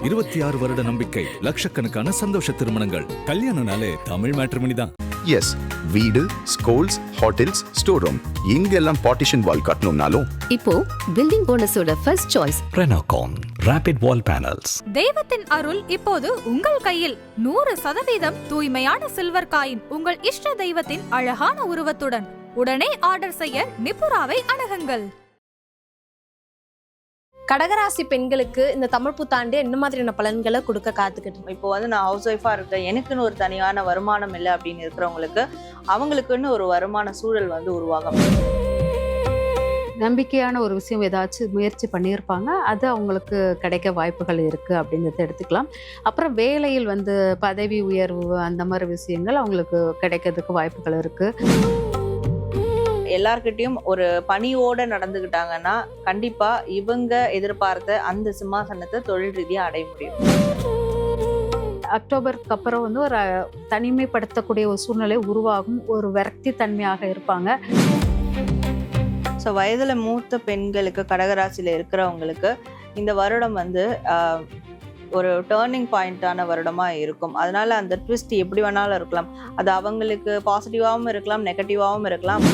26 வருட நம்பிக்கை, லட்சக்கணக்கான சந்தோஷ திருமணங்கள். கல்யாணம்னாலே தமிழ் மேட்ரிமோனி தான். எஸ், வீடு, ஸ்கூல்ஸ், ஹோட்டல்ஸ், ஸ்டோர் ரூம், இங்கெல்லாம் பார்ட்டிஷன் வால் கட்டணும்னாலும் இப்போ பில்டிங் போனஸோட first choice Renocon rapid wall panels. தெய்வத்தின் அருள் இப்போது உங்கள் கையில். 100% தூய்மையான சில்வர் காயின் உங்கள் இஷ்ட தெய்வத்தின் அழகான உருவத்துடன். உடனே ஆர்டர் செய்ய நிபுராவை அணுகுங்கள். கடகராசி பெண்களுக்கு இந்த தமிழ் புத்தாண்டு என்ன மாதிரியான பலன்களை கொடுக்க காத்துக்கிட்டு? இப்போ நான் ஹவுஸ் ஒய்ஃபா இருக்கேன், எனக்குன்னு ஒரு தனியான வருமானம் இல்லை அப்படின்னு இருக்கிறவங்களுக்கு அவங்களுக்குன்னு ஒரு வருமான சூழல் உருவாகும். நம்பிக்கையான ஒரு விஷயம் ஏதாச்சும் முயற்சி பண்ணியிருப்பாங்க, அது அவங்களுக்கு கிடைக்க வாய்ப்புகள் இருக்குது அப்படிங்கிறத எடுத்துக்கலாம். அப்புறம் வேலையில் பதவி உயர்வு அந்த மாதிரி விஷயங்கள் அவங்களுக்கு கிடைக்கிறதுக்கு வாய்ப்புகள் இருக்குது. எல்லார்கிட்டையும் ஒரு பணியோட நடந்துக்கிட்டாங்கன்னா கண்டிப்பா இவங்க எதிர்பார்த்த அந்த சிம்மாசனத்தை தொழில் ரீதியா அடைய முடியும். அக்டோபருக்கு அப்புறம் ஒரு தனிமைப்படுத்தக்கூடிய ஒரு சூழ்நிலை உருவாகும். ஒரு விரக்தி தன்மையாக இருப்பாங்க. ஸோ வயதுல மூத்த பெண்களுக்கு, கடகராசியில இருக்கிறவங்களுக்கு இந்த வருடம் ஒரு டேர்னிங் பாயிண்டான வருடமா இருக்கும். அதனால அந்த ட்விஸ்ட் எப்படி வேணாலும் இருக்கலாம். அது அவங்களுக்கு பாசிட்டிவாகவும் இருக்கலாம், நெகட்டிவாகவும் இருக்கலாம்.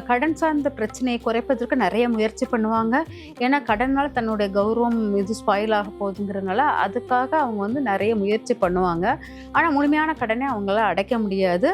கடன் சார்ந்த பிரச்சனையை குறைப்பதற்கு நிறைய முயற்சி பண்ணுவாங்க. ஏன்னா கடனால் தன்னுடைய கௌரவம் ஸ்பாயில் ஆக போகுதுங்கிறதுனால அதுக்காக அவங்க நிறைய முயற்சி பண்ணுவாங்க. ஆனால் முழுமையான கடனை அவங்களால அடைக்க முடியாது.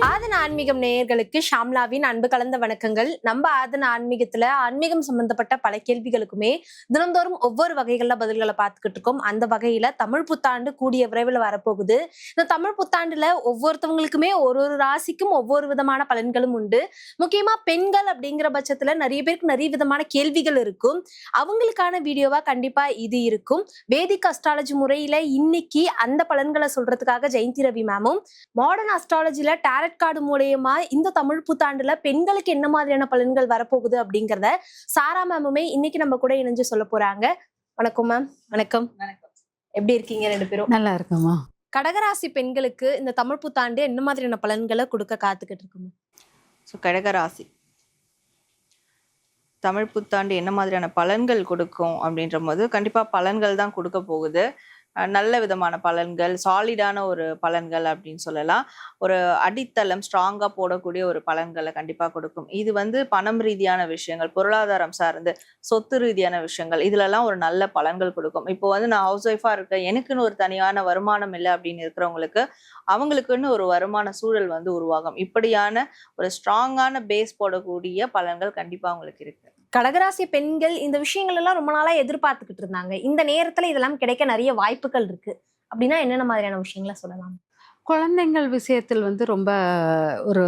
ஆதன ஆன்மீகம் நேயர்களுக்கு ஷாம்லாவின் அன்பு கலந்த வணக்கங்கள். நம்ம ஆதன ஆன்மீகத்துல ஆன்மீகம் சம்பந்தப்பட்ட பல கேள்விகளுக்குமே தினந்தோறும் ஒவ்வொரு வகைகள்ல பதில்களை பார்த்துக்கிட்டு இருக்கோம். அந்த வகையில தமிழ் புத்தாண்டு கூடிய விரைவில் வரப்போகுது. இந்த தமிழ் புத்தாண்டுல ஒவ்வொருத்தவங்களுக்குமே ஒரு ராசிக்கும் ஒவ்வொரு விதமான பலன்களும் உண்டு. முக்கியமா பெண்கள் அப்படிங்கிற பட்சத்துல நிறைய பேருக்கு நிறைய விதமான கேள்விகள் இருக்கும். அவங்களுக்கான வீடியோவா கண்டிப்பா இது இருக்கும். வேதிக் அஸ்ட்ராலஜி முறையில இன்னைக்கு அந்த பலன்களை சொல்றதுக்காக ஜெயந்தி ரவி மேமும், மாடர்ன் அஸ்ட்ராலஜில டாரட் கார்டு மூலமா இந்த தமிழ் புத்தாண்டுல பெண்களுக்கு என்ன மாதிரியான பலன்கள் வரப்போகுது அப்படிங்கறத சாரா மேமுமே இன்னைக்கு நம்ம கூட இணைஞ்சு சொல்ல போறாங்க. வணக்கம் மேம். வணக்கம். எப்படி இருக்கீங்க ரெண்டு பேரும்? நல்லா இருக்குமா. கடகராசி பெண்களுக்கு இந்த தமிழ் புத்தாண்டு என்ன மாதிரியான பலன்களை கொடுக்க காத்துக்கிட்டு இருக்குமா? ஸோ கடகராசி தமிழ் புத்தாண்டு என்ன மாதிரியான பலன்கள் கொடுக்கும் அப்படின்ற போது கண்டிப்பா பலன்கள் தான் கொடுக்க போகுது. நல்ல விதமான பலன்கள், சாலிடான ஒரு பலன்கள் அப்படின்னு சொல்லலாம். ஒரு அடித்தளம் ஸ்ட்ராங்கா போடக்கூடிய ஒரு பலன்களை கண்டிப்பா கொடுக்கும். இது பணம் ரீதியான விஷயங்கள், பொருளாதாரம் சார்ந்து சொத்து ரீதியான விஷயங்கள், இதுலலாம் ஒரு நல்ல பலன்கள் கொடுக்கும். இப்போ நான் ஹவுஸ் ஒய்ஃபா இருக்கேன், எனக்குன்னு ஒரு தனியான வருமானம் இல்லை அப்படின்னு இருக்கிறவங்களுக்கு அவங்களுக்குன்னு ஒரு வருமான சூழல் உருவாகும். இப்படியான ஒரு ஸ்ட்ராங்கான பேஸ் போடக்கூடிய பலன்கள் கண்டிப்பா அவங்களுக்கு இருக்கு. கடகராசி பெண்கள் இந்த விஷயங்கள் எல்லாம் ரொம்ப நாளா எதிர்பார்த்துக்கிட்டு இருந்தாங்க. இந்த நேரத்துல இதெல்லாம் கிடைக்க நிறைய வாய்ப்புகள் இருக்கு அப்படின்னா என்னென்ன மாதிரியான விஷயங்களை சொல்லலாம்? குழந்தைங்கள் விஷயத்தில் ரொம்ப ஒரு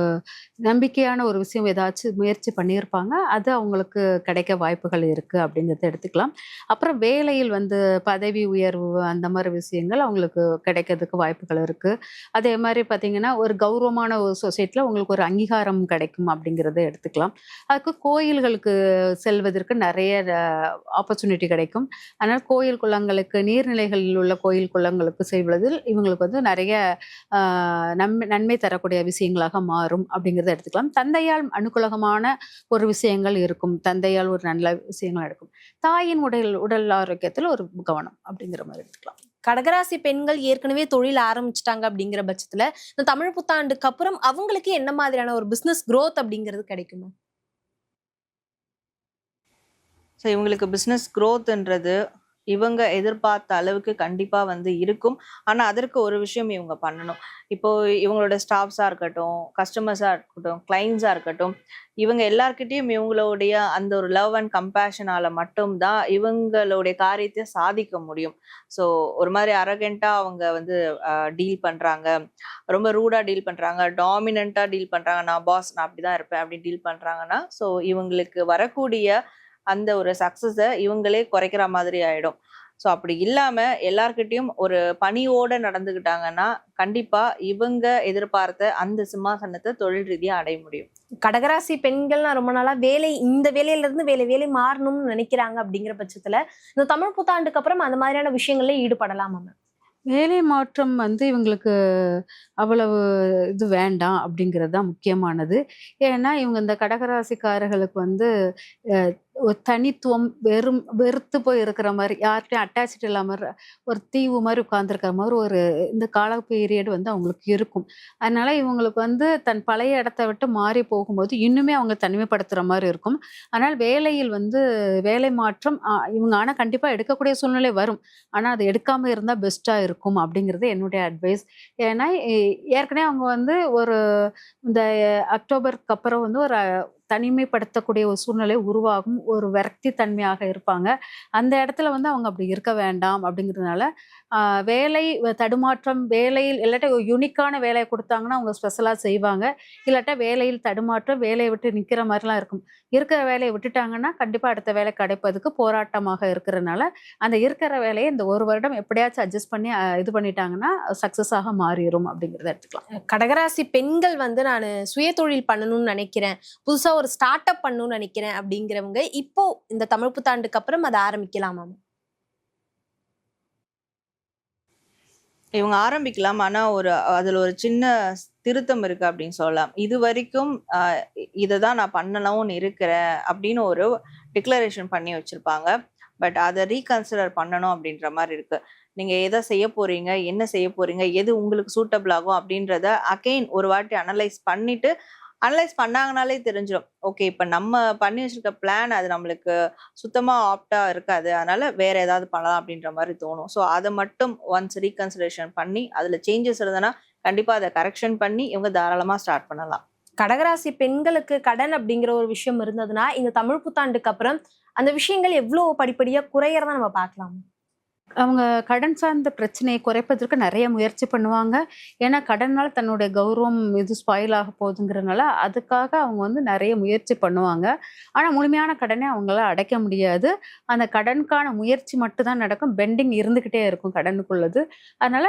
நம்பிக்கையான ஒரு விஷயம் ஏதாச்சும் முயற்சி பண்ணியிருப்பாங்க, அது அவங்களுக்கு கிடைக்க வாய்ப்புகள் இருக்குது அப்படிங்கிறத எடுத்துக்கலாம். அப்புறம் வேலையில் பதவி உயர்வு அந்த மாதிரி விஷயங்கள் அவங்களுக்கு கிடைக்கிறதுக்கு வாய்ப்புகள் இருக்குது. அதே மாதிரி பார்த்திங்கன்னா ஒரு கௌரவமான ஒரு சொசைட்டியில் உங்களுக்கு ஒரு அங்கீகாரம் கிடைக்கும் அப்படிங்கிறத எடுத்துக்கலாம். அதுக்கு கோயில்களுக்கு செல்வதற்கு நிறைய ஆப்பர்ச்சுனிட்டி கிடைக்கும். அதனால் கோயில் குளங்களுக்கு, நீர்நிலைகளில் உள்ள கோயில் குளங்களுக்கு செல்வதில் இவங்களுக்கு நிறைய நன்மை தரக்கூடிய விஷயங்களாக மாறும் அப்படிங்கிறத எடுத்துக்கலாம். தந்தையால் அனுகூலமான ஒரு விஷயங்கள் இருக்கும். தந்தையால் ஒரு நல்ல விஷயங்கள் எடுக்கும். தாயின் உடல் ஆரோக்கியத்தில் ஒரு கவனம் அப்படிங்கிற மாதிரி எடுத்துக்கலாம். கடகராசி பெண்கள் ஏற்கனவே தொழில் ஆரம்பிச்சிட்டாங்க அப்படிங்கிற பட்சத்துல இந்த தமிழ் புத்தாண்டுக்கு அப்புறம் அவங்களுக்கு என்ன மாதிரியான ஒரு பிசினஸ் growth அப்படிங்கிறது கிடைக்குமா? ஸோ இவங்களுக்கு பிஸ்னஸ் க்ரோத்ன்றது இவங்க எதிர்பார்த்த அளவுக்கு கண்டிப்பா இருக்கும். ஆனா அதற்கு ஒரு விஷயம் இவங்க பண்ணணும். இப்போ இவங்களோட ஸ்டாஃப்ஸா இருக்கட்டும், கஸ்டமர்ஸா இருக்கட்டும், கிளைண்ட்ஸா இருக்கட்டும், இவங்க எல்லார்கிட்டையும் இவங்களுடைய அந்த ஒரு லவ் அண்ட் கம்பேஷனால மட்டும்தான் இவங்களுடைய காரியத்தை சாதிக்க முடியும். ஸோ ஒரு மாதிரி அரகெண்டா அவங்க டீல் பண்றாங்க, ரொம்ப ரூடா டீல் பண்றாங்க, டாமினண்டா டீல் பண்றாங்க, நான் பாஸ், நான் அப்படிதான் இருப்பேன் அப்படின்னு டீல் பண்றாங்கன்னா ஸோ இவங்களுக்கு வரக்கூடிய அந்த ஒரு சக்சஸை இவங்களே குறைக்கிற மாதிரி ஆயிடும். ஸோ அப்படி இல்லாம எல்லார்கிட்டையும் ஒரு பணியோட நடந்துக்கிட்டாங்கன்னா கண்டிப்பா இவங்க எதிர்பார்த்த அந்த சிம்மாசனத்தை தொழில் ரீதியா அடைய முடியும். கடகராசி பெண்கள்லாம் ரொம்ப நாளா இந்த வேலையில இருந்து வேலை மாறணும்னு நினைக்கிறாங்க அப்படிங்கிற பட்சத்துல இந்த தமிழ் புத்தாண்டுக்கு அப்புறம் அந்த மாதிரியான விஷயங்கள்ல ஈடுபடலாமா? வேலை மாற்றம் இவங்களுக்கு அவ்வளவு இது வேண்டாம் அப்படிங்கிறது தான் முக்கியமானது. ஏன்னா இவங்க இந்த கடகராசிக்காரர்களுக்கு ஒரு தனித்துவம் வெறுத்து போய் இருக்கிற மாதிரி, யார்கிட்டயும் அட்டாச்டு இல்லாம ஒரு தீவு மாதிரி உட்கார்ந்துருக்கிற மாதிரி ஒரு இந்த கால பீரியட் வந்து அவங்களுக்கு இருக்கும். அதனால இவங்களுக்கு வந்து தன் பழைய இடத்த விட்டு மாறி போகும்போது இன்னுமே அவங்க தனிமைப்படுத்துற மாதிரி இருக்கும். அதனால வேலையில் வந்து வேலை மாற்றம் இவங்க ஆனா கண்டிப்பா எடுக்கக்கூடிய சூழ்நிலை வரும். ஆனா அது எடுக்காம இருந்தா பெஸ்ட்டா இருக்கும் அப்படிங்கிறது என்னுடைய அட்வைஸ். ஏன்னா ஏற்கனவே அவங்க வந்து ஒரு இந்த அக்டோபருக்கு அப்புறம் வந்து ஒரு தனிமைப்படுத்தக்கூடிய ஒரு சூழ்நிலை உருவாகும். ஒரு விரக்தி தன்மையாக இருப்பாங்க. அந்த இடத்துல வந்து அவங்க அப்படி இருக்க வேண்டாம் அப்படிங்கிறதுனால, வேலை தடுமாற்றம், வேலையில் இல்லாட்டா ஒரு யூனிக்கான வேலைய குடுத்தாங்கன்னா, அவங்க ஸ்பெஷலா செய்வாங்க. இல்லாட்டா வேலையில் தடுமாற்றம், வேலைய விட்டு நிக்கிற மாரிலாம் இருக்கும். இருக்கிற வேலைய விட்டுட்டாங்கன்னா, கண்டிப்பா அடுத்த வேலை கிடைப்பதற்கு போராட்டமாக இருக்கிறனால, அந்த இருக்கிற வேலைய இந்த 1 வருடம் எப்படியாச்சும் அட்ஜஸ்ட் பண்ணி இது பண்ணிட்டாங்கன்னா, சக்சஸாக மாறிரும் அப்படிங்கிறத எடுத்துக்கலாம். கடகராசி பெண்கள் வந்து நான் சுயதொழில் பண்ணணும்னு நினைக்கிறேன், புதுசா ஒரு ஸ்டார்ட் அப் பண்ணணும்னு நினைக்கிறேன் அப்படிங்கிறவங்க இப்போ இந்த தமிழ் புத்தாண்டுக்கு அப்புறம் அதை ஆரம்பிக்கலாமா? இவங்க ஆரம்பிக்கலாம். ஆனா அதுல ஒரு சின்ன திருத்தம் இருக்கு அப்படின்னு சொல்லலாம். இது வரைக்கும் இததான் நான் பண்ணணும்னு இருக்கிறேன் அப்படின்னு ஒரு டிக்ளரேஷன் பண்ணி வச்சிருப்பாங்க. பட் அதை ரீகன்சிடர் பண்ணணும் அப்படின்ற மாதிரி இருக்கு. நீங்க எதை செய்ய போறீங்க, என்ன செய்ய போறீங்க, எது உங்களுக்கு சூட்டபிள் ஆகும் அப்படின்றத அகைன் ஒரு வாட்டி அனலைஸ் பண்ணாங்கனாலே தெரிஞ்சிடும். ஓகே, இப்ப நம்ம பண்ணி வச்சிருக்க பிளான் அது நம்மளுக்கு சுத்தமா ஆப்டா இருக்காது, அதனால வேற ஏதாவது பண்ணலாம் அப்படின்ற மாதிரி தோணும். ஸோ அதை மட்டும் ஒன்ஸ் ரீகன்சிடரேஷன் பண்ணி அதுல சேஞ்சஸ் இருந்ததுன்னா கண்டிப்பா அதை கரெக்ஷன் பண்ணி இவங்க தாராளமா ஸ்டார்ட் பண்ணலாம். கடகராசி பெண்களுக்கு கடன் அப்படிங்கிற ஒரு விஷயம் இருந்ததுன்னா இந்த தமிழ் புத்தாண்டுக்கு அப்புறம் அந்த விஷயங்கள் எவ்வளவு படிப்படியா குறையறதா நம்ம பார்க்கலாம். அவங்க கடன் சார்ந்த பிரச்சனையை குறைப்பதற்கு நிறைய முயற்சி பண்ணுவாங்க. ஏன்னா கடனால் தன்னுடைய கௌரவம் இது ஸ்பாயில் ஆக போகுதுங்கிறனால அதுக்காக அவங்க வந்து நிறைய முயற்சி பண்ணுவாங்க. ஆனால் முழுமையான கடனை அவங்களால அடைக்க முடியாது. அந்த கடனுக்கான முயற்சி மட்டும்தான் நடக்கும். பெண்டிங் இருந்துக்கிட்டே இருக்கும் கடனுக்குள்ளது. அதனால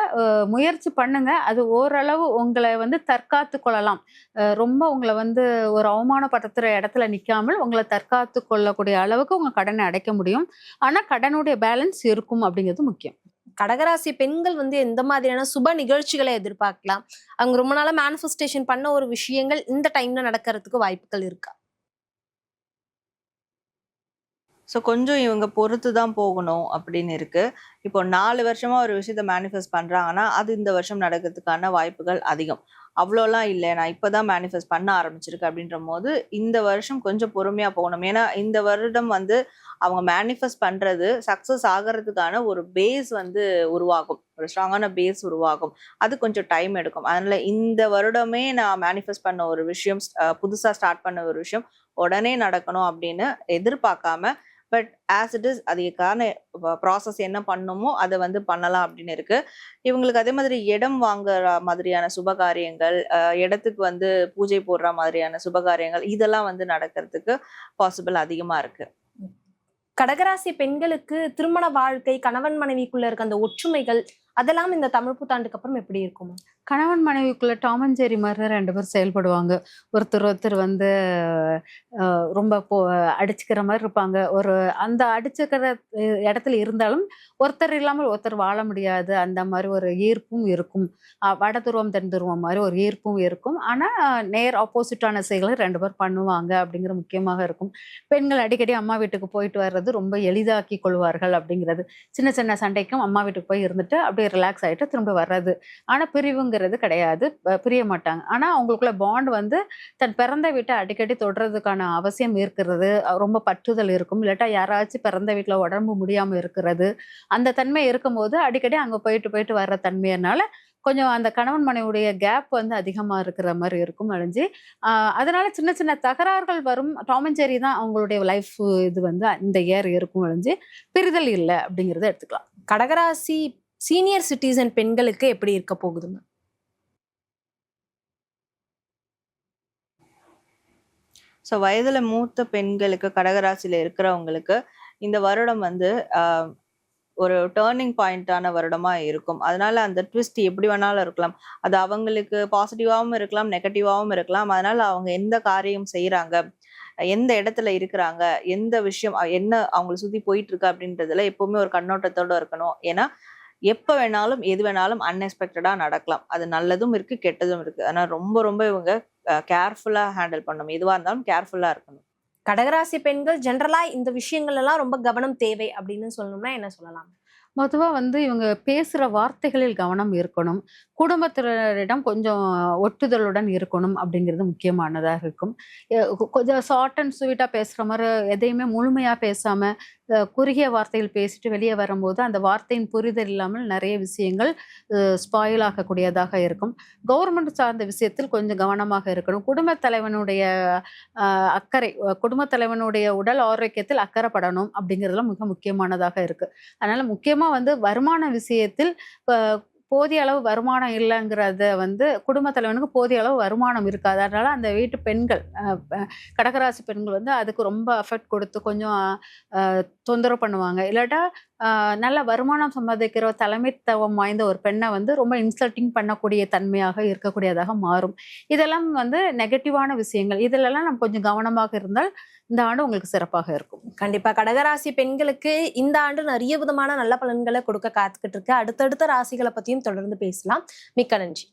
முயற்சி பண்ணுங்க. அது ஓரளவு உங்களை வந்து தற்காத்து கொள்ளலாம். ரொம்ப உங்களை வந்து ஒரு அவமானப்படுத்துகிற இடத்துல நிற்காமல் உங்களை தற்காத்து கொள்ளக்கூடிய அளவுக்கு உங்கள் கடனை அடைக்க முடியும். ஆனால் கடனுடைய பேலன்ஸ் இருக்கும் அப்படிங்கிறது முக்கியம். கடகராசி பெண்கள் வந்து எந்த மாதிரியான சுப நிகழ்ச்சிகளை எதிர்பார்க்கலாம்? அவங்க ரொம்ப நாளா மேனிஃபெஸ்டேஷன் பண்ண ஒரு விஷயங்கள் இந்த டைம்ல நடக்கிறதுக்கு வாய்ப்புகள் இருக்கா? ஸோ கொஞ்சம் இவங்க பொறுத்து தான் போகணும் அப்படின்னு இருக்கு. இப்போ 4 வருஷமா ஒரு விஷயத்த மேனிஃபெஸ்ட் பண்றாங்கன்னா அது இந்த வருஷம் நடக்கிறதுக்கான வாய்ப்புகள் அதிகம். அவ்வளோலாம் இல்லை, நான் இப்போதான் மேனிஃபெஸ்ட் பண்ண ஆரம்பிச்சிருக்கு அப்படின்ற போது இந்த வருஷம் கொஞ்சம் பொறுமையா போகணும். ஏன்னா இந்த வருடம் வந்து அவங்க மேனிஃபெஸ்ட் பண்றது சக்சஸ் ஆகிறதுக்கான ஒரு பேஸ் வந்து உருவாகும், ஒரு ஸ்ட்ராங்கான பேஸ் உருவாகும். அது கொஞ்சம் டைம் எடுக்கும். அதனால இந்த வருடமே நான் மேனிஃபெஸ்ட் பண்ண ஒரு விஷயம், புதுசா ஸ்டார்ட் பண்ண ஒரு விஷயம் உடனே நடக்கணும் அப்படின்னு எதிர்பார்க்காம, பட் ஆஸ் இட் இஸ் அதுக்கான ப்ராசஸ் என்ன பண்ணணுமோ அதை வந்து பண்ணலாம் அப்படின்னு இருக்கு. இவங்களுக்கு அதே மாதிரி இடம் வாங்குற மாதிரியான சுபகாரியங்கள், இடத்துக்கு வந்து பூஜை போடுற மாதிரியான சுபகாரியங்கள் இதெல்லாம் வந்து நடக்கிறதுக்கு பாசிபிள் அதிகமா இருக்கு. கடகராசி பெண்களுக்கு திருமண வாழ்க்கை, கணவன் மனைவிக்குள்ள இருக்க அந்த ஒற்றுமைகள் அதெல்லாம் இந்த தமிழ் புத்தாண்டுக்கு அப்புறம் எப்படி இருக்கும்? கணவன் மனைவிக்குள்ள டாம் அண்ட் ஜெர்ரி மாதிரி 2 பேர் செயல்படுவாங்க. ஒருத்தர் வந்து ரொம்ப அடிச்சுக்கிற மாதிரி இருப்பாங்க. ஒரு அந்த அடிச்சுக்கிற இடத்துல இருந்தாலும் ஒருத்தர் இல்லாமல் ஒருத்தர் வாழ முடியாது. அந்த மாதிரி ஒரு ஈர்ப்பும் இருக்கும். வட துருவம் தென் துருவம் மாதிரி ஒரு ஈர்ப்பும் இருக்கும். ஆனால் நேர் ஆப்போசிட்டான செயல்களை 2 பேர் பண்ணுவாங்க அப்படிங்கிற முக்கியமாக இருக்கும். பெண்கள் அடிக்கடி அம்மா வீட்டுக்கு போயிட்டு வர்றது ரொம்ப எளிதாக்கி கொள்வார்கள் அப்படிங்கிறது. சின்ன சின்ன சண்டைக்கும் அம்மா வீட்டுக்கு போய் இருந்துட்டு அப்படியே ரிலாக்ஸ் ஆகிட்டு திரும்ப வர்றது. ஆனால் பிரிவுங்கிறது கிடையாது, பிரிய மாட்டாங்க. ஆனால் அவங்களுக்குள்ள பாண்ட் வந்து தன் பிறந்த வீட்டை அடிக்கடி தொடுறதுக்கான அவசியம் இருக்கிறது, ரொம்ப பற்றுதல் இருக்கும். இல்லாட்டா யாராச்சும் பிறந்த வீட்டில் உடம்பு முடியாமல் இருக்கிறது, அந்த தன்மை இருக்கும்போது அடிக்கடி அங்கே போயிட்டு வர்ற தன்மையினால கொஞ்சம் அந்த கணவன் மனைவியுடைய கேப் வந்து அதிகமாக இருக்கிற மாதிரி இருக்கும் அழிஞ்சு. அதனால சின்ன சின்ன தகராறுகள் வரும். டாம் அண்ட் ஜெர்ரி தான் அவங்களுடைய லைஃப் இது வந்து இந்த இயர் இருக்கும் அழிஞ்சு. பிரிதல் இல்லை அப்படிங்கிறத எடுத்துக்கலாம். கடகராசி சீனியர் சிட்டிசன் பெண்களுக்கு எப்படி இருக்க போகுதுங்க? ஸோ வயதுல மூத்த பெண்களுக்கு, கடகராசியில இருக்கிறவங்களுக்கு இந்த வருடம் வந்து ஒரு டேர்னிங் பாயிண்டான வருடமா இருக்கும். அதனால அந்த ட்விஸ்ட் எப்படி வேணாலும் இருக்கலாம். அது அவங்களுக்கு பாசிட்டிவாகவும் இருக்கலாம், நெகட்டிவாகவும் இருக்கலாம். அதனால அவங்க எந்த காரியம் செய்யறாங்க, எந்த இடத்துல இருக்கிறாங்க, எந்த விஷயம் என்ன அவங்களை சுத்தி போயிட்டு இருக்கு அப்படின்றதுல எப்பவுமே ஒரு கண்ணோட்டத்தோட இருக்கணும். ஏன்னா எப்ப வேணாலும் எது வேணாலும் அன்எக்ஸ்பெக்டடா நடக்கலாம். அது நல்லதும் இருக்கு, கெட்டதும் இருக்கு. ஆனா ரொம்ப ரொம்ப இவங்க கேர்ஃபுல்லா ஹேண்டில் பண்ணணும். எதுவா இருந்தாலும் கேர்ஃபுல்லா இருக்கணும். கடகராசி பெண்கள் ஜென்ரலா இந்த விஷயங்கள் எல்லாம் ரொம்ப கவனம் தேவை அப்படின்னு சொல்லணும்னா என்ன சொல்லலாம்? பொதுவாக வந்து இவங்க பேசுகிற வார்த்தைகளில் கவனம் இருக்கணும். குடும்பத்தினரிடம் கொஞ்சம் ஒட்டுதலுடன் இருக்கணும் அப்படிங்கிறது முக்கியமானதாக இருக்கும். கொஞ்சம் ஷார்ட் அண்ட் ஸ்வீட்டாக பேசுகிற மாதிரி எதையுமே முழுமையாக பேசாமல் குறுகிய வார்த்தைகள் பேசிட்டு வெளியே வரும்போது அந்த வார்த்தையின் புரிதல் இல்லாமல் நிறைய விஷயங்கள் ஸ்பாயில் ஆகக்கூடியதாக இருக்கும். கவர்மெண்ட் சார்ந்த விஷயத்தில் கொஞ்சம் கவனமாக இருக்கணும். குடும்பத் தலைவனுடைய அக்கறை, குடும்பத் தலைவனுடைய உடல் ஆரோக்கியத்தில் அக்கறைப்படணும் அப்படிங்கிறதுலாம் மிக முக்கியமானதாக இருக்குது. அதனால் முக்கியமாக வந்து வருமான விஷயத்தில் போதிய அளவு வருமானம் இல்லைங்கிறத வந்து குடும்ப தலைவனுக்கு போதிய அளவு வருமானம் இருக்காது. அதனால அந்த வீட்டு பெண்கள் கடகராசி பெண்கள் வந்து அதுக்கு ரொம்ப எஃபெக்ட் கொடுத்து கொஞ்சம் தொந்தரவு பண்ணுவாங்க. இல்லாட்டா நல்ல வருமானம் சம்பாதிக்கிற தலைமைத்துவம் வாய்ந்த ஒரு பெண்ணை வந்து ரொம்ப இன்சல்ட்டிங் பண்ணக்கூடிய தன்மையாக இருக்கக்கூடியதாக மாறும். இதெல்லாம் வந்து நெகட்டிவான விஷயங்கள். இதிலெல்லாம் நம்ம கொஞ்சம் கவனமாக இருந்தால் இந்த ஆண்டு உங்களுக்கு சிறப்பாக இருக்கும். கண்டிப்பா கடகராசி பெண்களுக்கு இந்த ஆண்டு நிறைய விதமான நல்ல பலன்களை கொடுக்க காத்துக்கிட்டு இருக்கு. அடுத்தடுத்த ராசிகளை பத்தியும் தொடர்ந்து பேசலாம். மிக்க நன்றி.